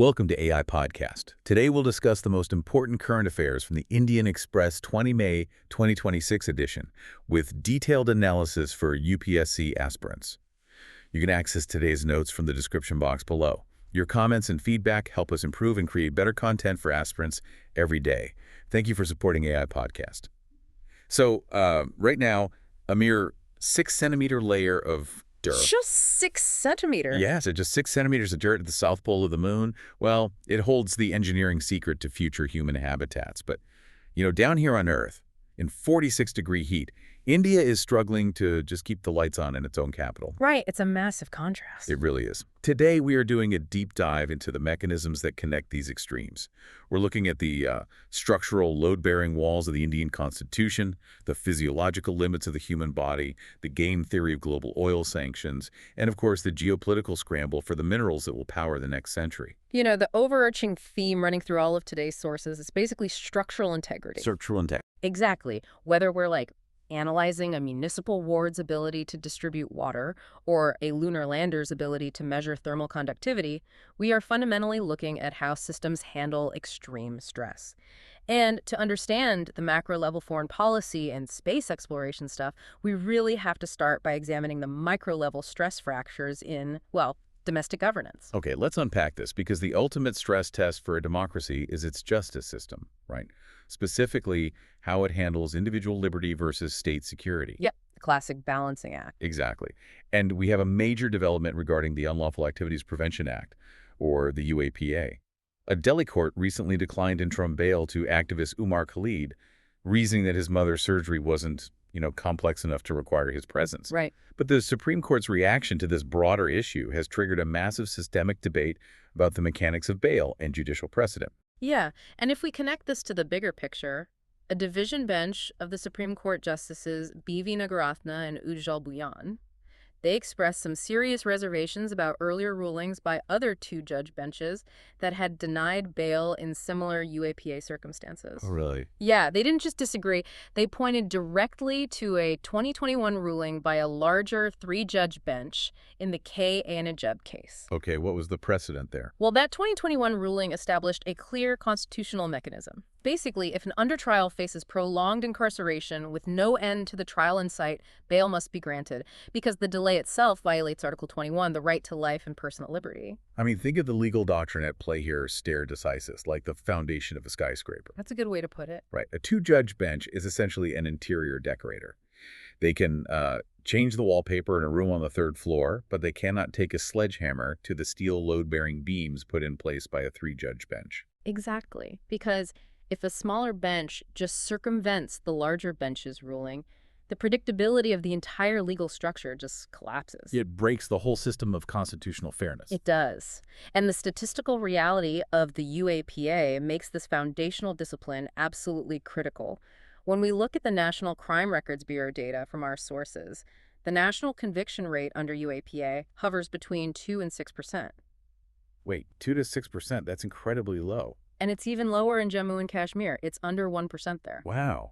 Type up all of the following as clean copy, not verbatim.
Welcome to AI Podcast. Today we'll discuss the most important current affairs from the Indian Express 20 May 2026 edition with detailed analysis for UPSC aspirants. You can access today's notes from the description box below. Your comments and feedback help us improve and create better content for aspirants every day. Thank you for supporting AI Podcast. So right now, a mere 6-centimeter layer of dirt. Just 6 centimeters? Yeah, so just 6 centimeters of dirt at the south pole of the moon. Well, it holds the engineering secret to future human habitats. But, down here on Earth, in 46-degree heat, India is struggling to just keep the lights on in its own capital. Right, it's a massive contrast. It really is. Today, we are doing a deep dive into the mechanisms that connect these extremes. We're looking at the structural load-bearing walls of the Indian Constitution, the physiological limits of the human body, the game theory of global oil sanctions, and of course, the geopolitical scramble for the minerals that will power the next century. The overarching theme running through all of today's sources is basically structural integrity. Structural integrity. Exactly. Whether we're analyzing a municipal ward's ability to distribute water or a lunar lander's ability to measure thermal conductivity, we are fundamentally looking at how systems handle extreme stress. And to understand the macro-level foreign policy and space exploration stuff, we really have to start by examining the micro-level stress fractures in, domestic governance. Okay, let's unpack this because the ultimate stress test for a democracy is its justice system, right? Specifically, how it handles individual liberty versus state security. Yep, the classic balancing act. Exactly. And we have a major development regarding the Unlawful Activities Prevention Act, or the UAPA. A Delhi court recently declined interim bail to activist Umar Khalid, reasoning that his mother's surgery wasn't, complex enough to require his presence. Right. But the Supreme Court's reaction to this broader issue has triggered a massive systemic debate about the mechanics of bail and judicial precedent. Yeah, and if we connect this to the bigger picture, a division bench of the Supreme Court Justices B.V. Nagaratna and Ujjal Bhuyan, they expressed some serious reservations about earlier rulings by other two-judge benches that had denied bail in similar UAPA circumstances. Oh, really? Yeah, they didn't just disagree. They pointed directly to a 2021 ruling by a larger three-judge bench in the K. Anajeb case. Okay, what was the precedent there? Well, that 2021 ruling established a clear constitutional mechanism. Basically, if an undertrial faces prolonged incarceration with no end to the trial in sight, bail must be granted, because the delay itself violates Article 21, the right to life and personal liberty. I mean, think of the legal doctrine at play here, stare decisis, like the foundation of a skyscraper. That's a good way to put it. Right. A two-judge bench is essentially an interior decorator. They can change the wallpaper in a room on the third floor, but they cannot take a sledgehammer to the steel load-bearing beams put in place by a three-judge bench. Exactly, because if a smaller bench just circumvents the larger bench's ruling, the predictability of the entire legal structure just collapses. It breaks the whole system of constitutional fairness. It does. And the statistical reality of the UAPA makes this foundational discipline absolutely critical. When we look at the National Crime Records Bureau data from our sources, the national conviction rate under UAPA hovers between 2 and 6%. Wait, 2 to 6%? That's incredibly low. And it's even lower in Jammu and Kashmir. It's under 1% there. Wow.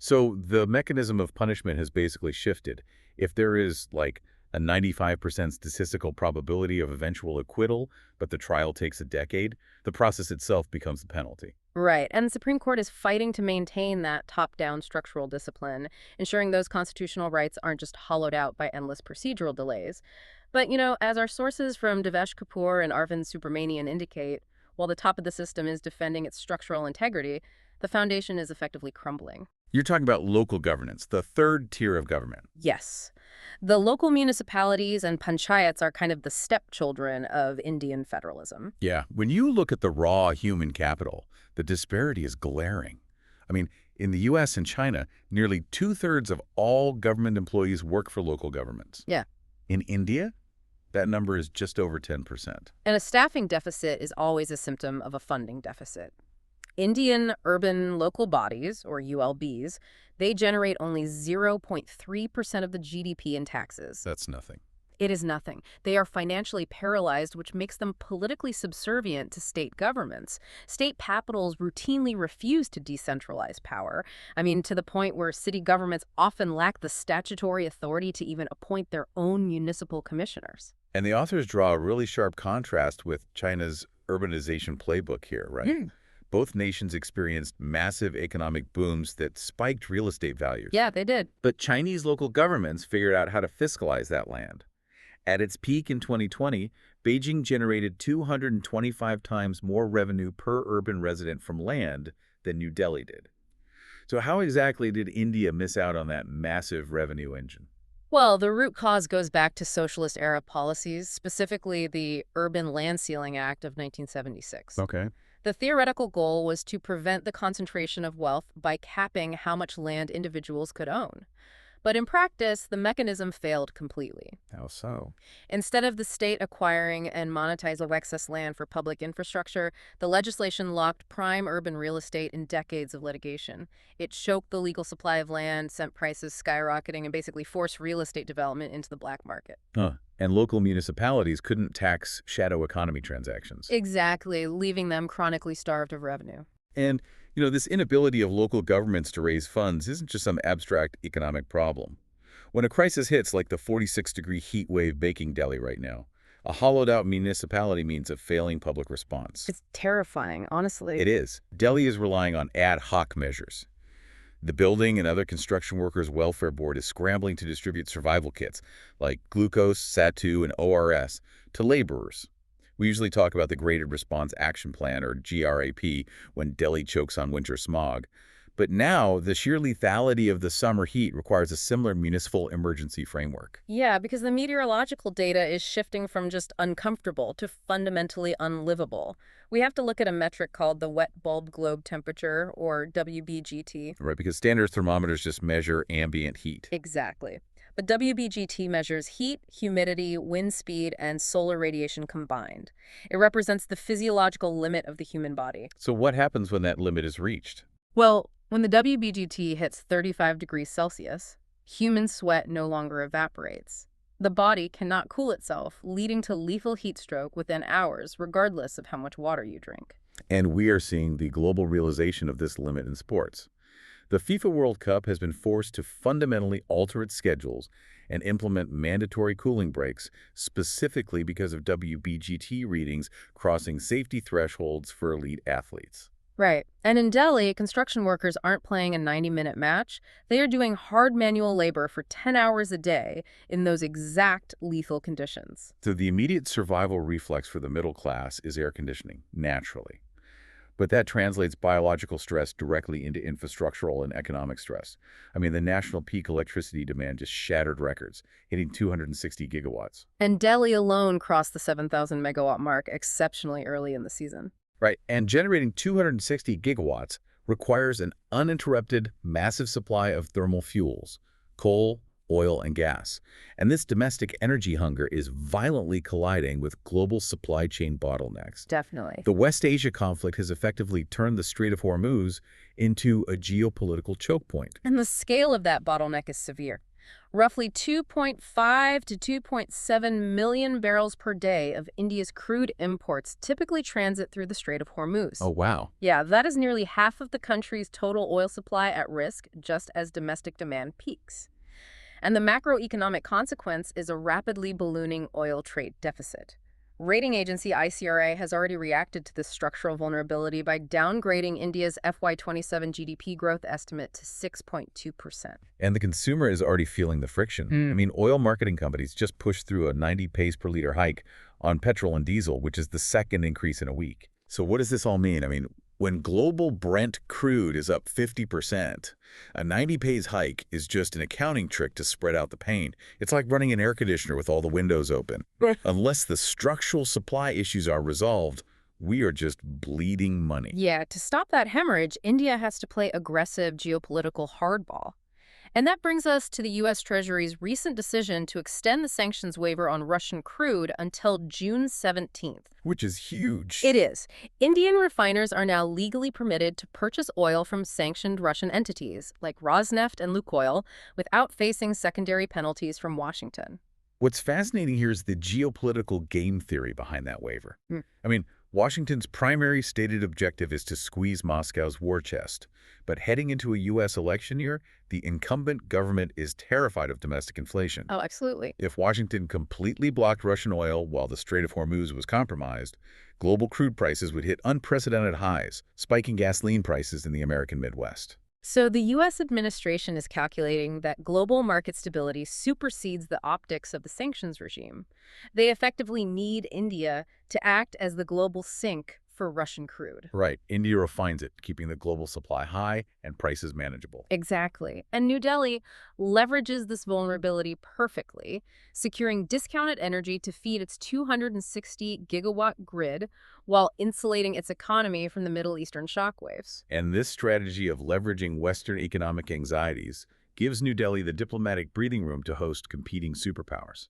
So the mechanism of punishment has basically shifted. If there is a 95% statistical probability of eventual acquittal, but the trial takes a decade, the process itself becomes the penalty. Right. And the Supreme Court is fighting to maintain that top-down structural discipline, ensuring those constitutional rights aren't just hollowed out by endless procedural delays. But, as our sources from Devesh Kapoor and Arvind Subramanian indicate, while the top of the system is defending its structural integrity, the foundation is effectively crumbling. You're talking about local governance, the third tier of government. Yes. The local municipalities and panchayats are kind of the stepchildren of Indian federalism. Yeah. When you look at the raw human capital, the disparity is glaring. I mean, in the U.S. and China, nearly 2/3 of all government employees work for local governments. Yeah. In India, that number is just over 10%. And a staffing deficit is always a symptom of a funding deficit. Indian urban local bodies, or ULBs, they generate only 0.3% of the GDP in taxes. That's nothing. It is nothing. They are financially paralyzed, which makes them politically subservient to state governments. State capitals routinely refuse to decentralize power. To the point where city governments often lack the statutory authority to even appoint their own municipal commissioners. And the authors draw a really sharp contrast with China's urbanization playbook here, right? Hmm. Both nations experienced massive economic booms that spiked real estate values. Yeah, they did. But Chinese local governments figured out how to fiscalize that land. At its peak in 2020, Beijing generated 225 times more revenue per urban resident from land than New Delhi did. So how exactly did India miss out on that massive revenue engine? Well, the root cause goes back to socialist-era policies, specifically the Urban Land Ceiling Act of 1976. Okay. The theoretical goal was to prevent the concentration of wealth by capping how much land individuals could own. But in practice, the mechanism failed completely. How so? Instead of the state acquiring and monetizing excess land for public infrastructure, the legislation locked prime urban real estate in decades of litigation. It choked the legal supply of land, sent prices skyrocketing, and basically forced real estate development into the black market. And local municipalities couldn't tax shadow economy transactions. Exactly, leaving them chronically starved of revenue. And, this inability of local governments to raise funds isn't just some abstract economic problem. When a crisis hits, like the 46-degree heat wave baking Delhi right now, a hollowed-out municipality means a failing public response. It's terrifying, honestly. It is. Delhi is relying on ad hoc measures. The Building and Other Construction Workers Welfare Board is scrambling to distribute survival kits, like glucose, SATU, and ORS, to laborers. We usually talk about the Graded Response Action Plan, or GRAP, when Delhi chokes on winter smog. But now, the sheer lethality of the summer heat requires a similar municipal emergency framework. Yeah, because the meteorological data is shifting from just uncomfortable to fundamentally unlivable. We have to look at a metric called the wet bulb globe temperature, or WBGT. Right, because standard thermometers just measure ambient heat. Exactly. But WBGT measures heat, humidity, wind speed, and solar radiation combined. It represents the physiological limit of the human body. So what happens when that limit is reached? Well, when the WBGT hits 35 degrees Celsius, human sweat no longer evaporates. The body cannot cool itself, leading to lethal heat stroke within hours, regardless of how much water you drink. And we are seeing the global realization of this limit in sports. The FIFA World Cup has been forced to fundamentally alter its schedules and implement mandatory cooling breaks, specifically because of WBGT readings crossing safety thresholds for elite athletes. Right. And in Delhi, construction workers aren't playing a 90-minute match. They are doing hard manual labor for 10 hours a day in those exact lethal conditions. So the immediate survival reflex for the middle class is air conditioning, naturally. But that translates biological stress directly into infrastructural and economic stress. I mean, the national peak electricity demand just shattered records, hitting 260 gigawatts. And Delhi alone crossed the 7,000 megawatt mark exceptionally early in the season. Right, and generating 260 gigawatts requires an uninterrupted, massive supply of thermal fuels, coal, oil, and gas. And this domestic energy hunger is violently colliding with global supply chain bottlenecks. Definitely. The West Asia conflict has effectively turned the Strait of Hormuz into a geopolitical choke point. And the scale of that bottleneck is severe. Roughly 2.5 to 2.7 million barrels per day of India's crude imports typically transit through the Strait of Hormuz. Oh, wow. Yeah, that is nearly half of the country's total oil supply at risk just as domestic demand peaks. And the macroeconomic consequence is a rapidly ballooning oil trade deficit. Rating agency ICRA has already reacted to this structural vulnerability by downgrading India's FY27 GDP growth estimate to 6.2%. And the consumer is already feeling the friction. I mean, oil marketing companies just pushed through a 90 pace per liter hike on petrol and diesel, which is the second increase in a week. So what does this all mean? I mean, when global Brent crude is up 50%, a 90 pace hike is just an accounting trick to spread out the pain. It's like running an air conditioner with all the windows open. Unless the structural supply issues are resolved, we are just bleeding money. Yeah, to stop that hemorrhage, India has to play aggressive geopolitical hardball. And that brings us to the U.S. Treasury's recent decision to extend the sanctions waiver on Russian crude until June 17th. Which is huge. It is. Indian refiners are now legally permitted to purchase oil from sanctioned Russian entities, like Rosneft and Lukoil, without facing secondary penalties from Washington. What's fascinating here is the geopolitical game theory behind that waiver. I mean, Washington's primary stated objective is to squeeze Moscow's war chest. But heading into a U.S. election year, the incumbent government is terrified of domestic inflation. Oh, absolutely. If Washington completely blocked Russian oil while the Strait of Hormuz was compromised, Global crude prices would hit unprecedented highs, spiking gasoline prices in the American Midwest. So the U.S. administration is calculating that global market stability supersedes the optics of the sanctions regime. They effectively need India to act as the global sink for Russian crude. Right, India refines it, keeping the global supply high and prices manageable. Exactly. And New Delhi leverages this vulnerability perfectly, securing discounted energy to feed its 260-gigawatt grid while insulating its economy from the Middle Eastern shockwaves. And this strategy of leveraging Western economic anxieties gives New Delhi the diplomatic breathing room to host competing superpowers.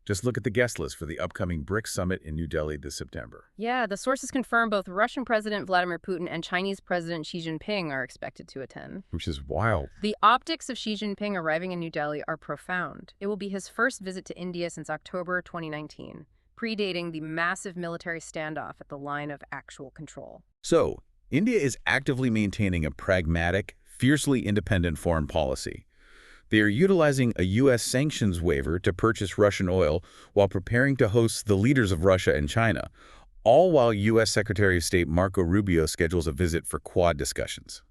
Just look at the guest list for the upcoming BRICS summit in New Delhi this September. Yeah, the sources confirm both Russian President Vladimir Putin and Chinese President Xi Jinping are expected to attend. Which is wild. The optics of Xi Jinping arriving in New Delhi are profound. It will be his first visit to India since October 2019, predating the massive military standoff at the line of actual control. So, India is actively maintaining a pragmatic, fiercely independent foreign policy. They are utilizing a U.S. sanctions waiver to purchase Russian oil while preparing to host the leaders of Russia and China, all while U.S. Secretary of State Marco Rubio schedules a visit for Quad discussions.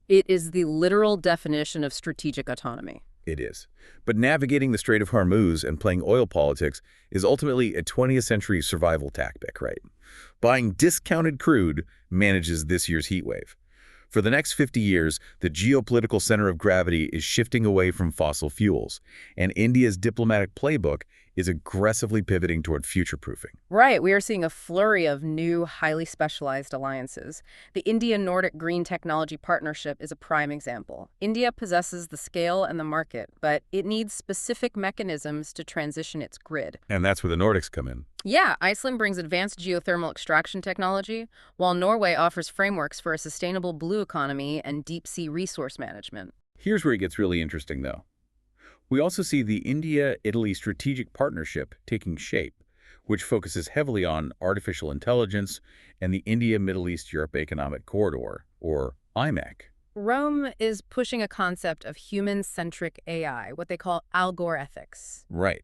It is the literal definition of strategic autonomy. It is. But navigating the Strait of Hormuz and playing oil politics is ultimately a 20th century survival tactic, right? Buying discounted crude manages this year's heat wave. For the next 50 years, the geopolitical center of gravity is shifting away from fossil fuels, and India's diplomatic playbook is aggressively pivoting toward future-proofing. Right, we are seeing a flurry of new, highly specialized alliances. The India-Nordic Green Technology Partnership is a prime example. India possesses the scale and the market, but it needs specific mechanisms to transition its grid. And that's where the Nordics come in. Yeah, Iceland brings advanced geothermal extraction technology, while Norway offers frameworks for a sustainable blue economy and deep-sea resource management. Here's where it gets really interesting, though. We also see the India-Italy strategic partnership taking shape, which focuses heavily on artificial intelligence and the India-Middle East-Europe Economic Corridor, or IMEC. Rome is pushing a concept of human-centric AI, what they call Algor ethics. Right.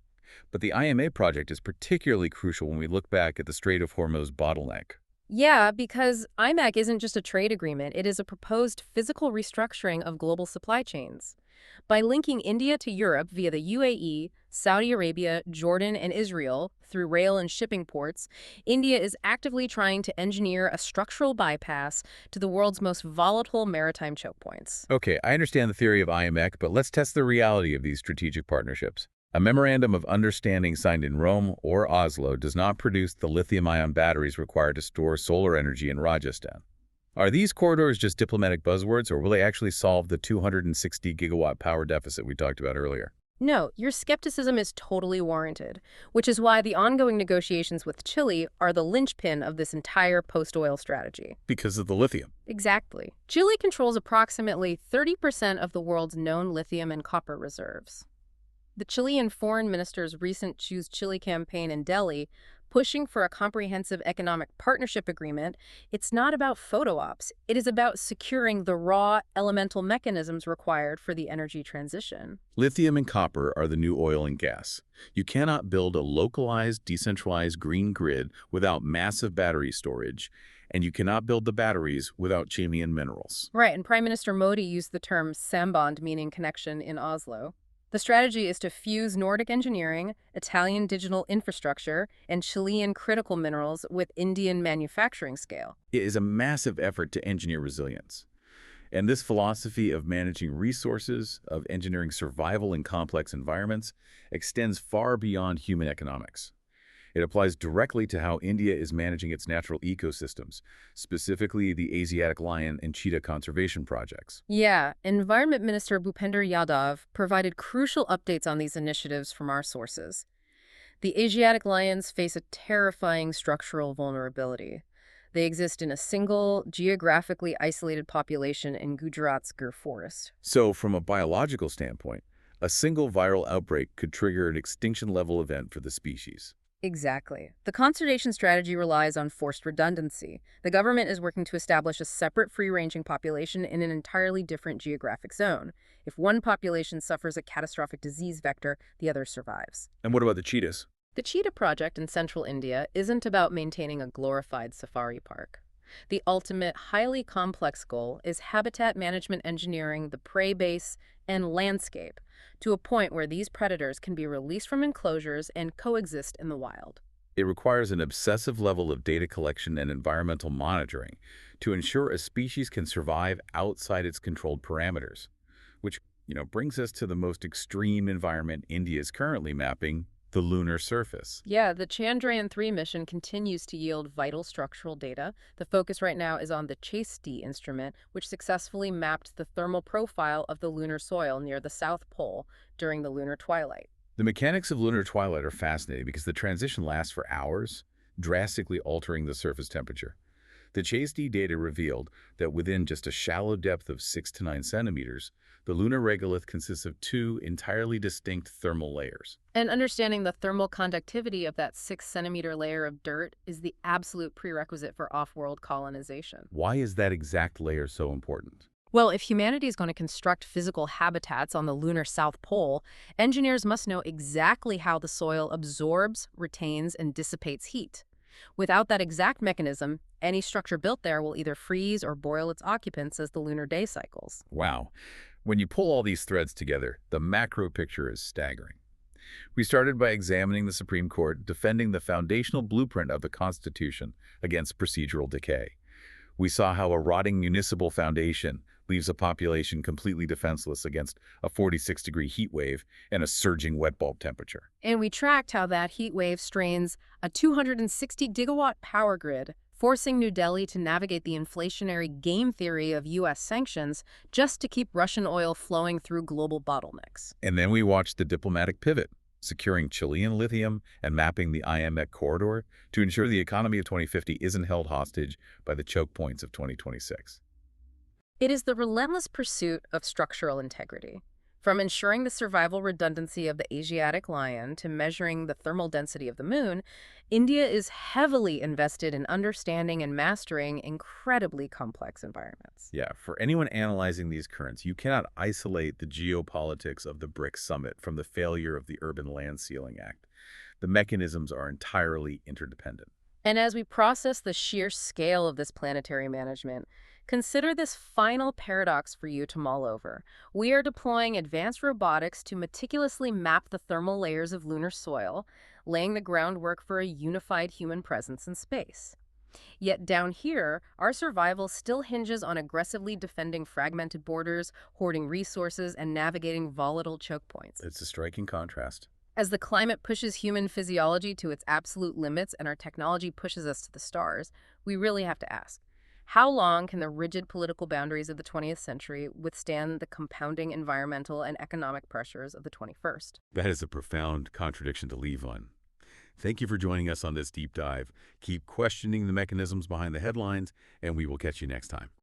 But the IMA project is particularly crucial when we look back at the Strait of Hormuz bottleneck. Yeah, because IMEC isn't just a trade agreement, it is a proposed physical restructuring of global supply chains. By linking India to Europe via the UAE, Saudi Arabia, Jordan, and Israel through rail and shipping ports, India is actively trying to engineer a structural bypass to the world's most volatile maritime choke points. Okay, I understand the theory of IMEC, but let's test the reality of these strategic partnerships. A memorandum of understanding signed in Rome or Oslo does not produce the lithium-ion batteries required to store solar energy in Rajasthan. Are these corridors just diplomatic buzzwords, or will they actually solve the 260-gigawatt power deficit we talked about earlier? No, your skepticism is totally warranted, which is why the ongoing negotiations with Chile are the linchpin of this entire post-oil strategy. Because of the lithium. Exactly. Chile controls approximately 30% of the world's known lithium and copper reserves. The Chilean foreign minister's recent Choose Chile campaign in Delhi, pushing for a comprehensive economic partnership agreement, it's not about photo ops. It is about securing the raw, elemental mechanisms required for the energy transition. Lithium and copper are the new oil and gas. You cannot build a localized, decentralized green grid without massive battery storage, and you cannot build the batteries without Chilean minerals. Right, and Prime Minister Modi used the term samband, meaning connection, in Oslo. The strategy is to fuse Nordic engineering, Italian digital infrastructure, and Chilean critical minerals with Indian manufacturing scale. It is a massive effort to engineer resilience. And this philosophy of managing resources, of engineering survival in complex environments, extends far beyond human economics. It applies directly to how India is managing its natural ecosystems, specifically the Asiatic lion and cheetah conservation projects. Yeah, Environment Minister Bhupender Yadav provided crucial updates on these initiatives from our sources. The Asiatic lions face a terrifying structural vulnerability. They exist in a single, geographically isolated population in Gujarat's Gir forest. So, from a biological standpoint, a single viral outbreak could trigger an extinction-level event for the species. Exactly. The conservation strategy relies on forced redundancy. The government is working to establish a separate free-ranging population in an entirely different geographic zone. If one population suffers a catastrophic disease vector, the other survives. And what about the cheetahs? The Cheetah project in central India isn't about maintaining a glorified safari park. The ultimate, highly complex goal is habitat management engineering the prey base and landscape to a point where these predators can be released from enclosures and coexist in the wild. It requires an obsessive level of data collection and environmental monitoring to ensure a species can survive outside its controlled parameters, which, brings us to the most extreme environment India is currently mapping, the lunar surface. Yeah, the Chandrayaan-3 mission continues to yield vital structural data. The focus right now is on the CHASE-D instrument, which successfully mapped the thermal profile of the lunar soil near the South Pole during the lunar twilight. The mechanics of lunar twilight are fascinating because the transition lasts for hours, drastically altering the surface temperature. The CHASE-D data revealed that within just a shallow depth of 6 to 9 centimeters, the lunar regolith consists of two entirely distinct thermal layers. And understanding the thermal conductivity of that 6-centimeter layer of dirt is the absolute prerequisite for off-world colonization. Why is that exact layer so important? Well, if humanity is going to construct physical habitats on the lunar South Pole, engineers must know exactly how the soil absorbs, retains, and dissipates heat. Without that exact mechanism, any structure built there will either freeze or boil its occupants as the lunar day cycles. Wow. When you pull all these threads together, the macro picture is staggering. We started by examining the Supreme Court defending the foundational blueprint of the Constitution against procedural decay. We saw how a rotting municipal foundation leaves a population completely defenseless against a 46-degree heat wave and a surging wet bulb temperature. And we tracked how that heat wave strains a 260-gigawatt power grid, forcing New Delhi to navigate the inflationary game theory of U.S. sanctions just to keep Russian oil flowing through global bottlenecks. And then we watched the diplomatic pivot, securing Chilean lithium and mapping the IMEC corridor to ensure the economy of 2050 isn't held hostage by the choke points of 2026. It is the relentless pursuit of structural integrity. From ensuring the survival redundancy of the Asiatic lion to measuring the thermal density of the moon, India is heavily invested in understanding and mastering incredibly complex environments. Yeah, for anyone analyzing these currents, you cannot isolate the geopolitics of the BRICS summit from the failure of the Urban Land Ceiling Act. The mechanisms are entirely interdependent. And as we process the sheer scale of this planetary management, consider this final paradox for you to mull over. We are deploying advanced robotics to meticulously map the thermal layers of lunar soil, laying the groundwork for a unified human presence in space. Yet down here, our survival still hinges on aggressively defending fragmented borders, hoarding resources, and navigating volatile choke points. It's a striking contrast. As the climate pushes human physiology to its absolute limits and our technology pushes us to the stars, we really have to ask, how long can the rigid political boundaries of the 20th century withstand the compounding environmental and economic pressures of the 21st? That is a profound contradiction to leave on. Thank you for joining us on this deep dive. Keep questioning the mechanisms behind the headlines, and we will catch you next time.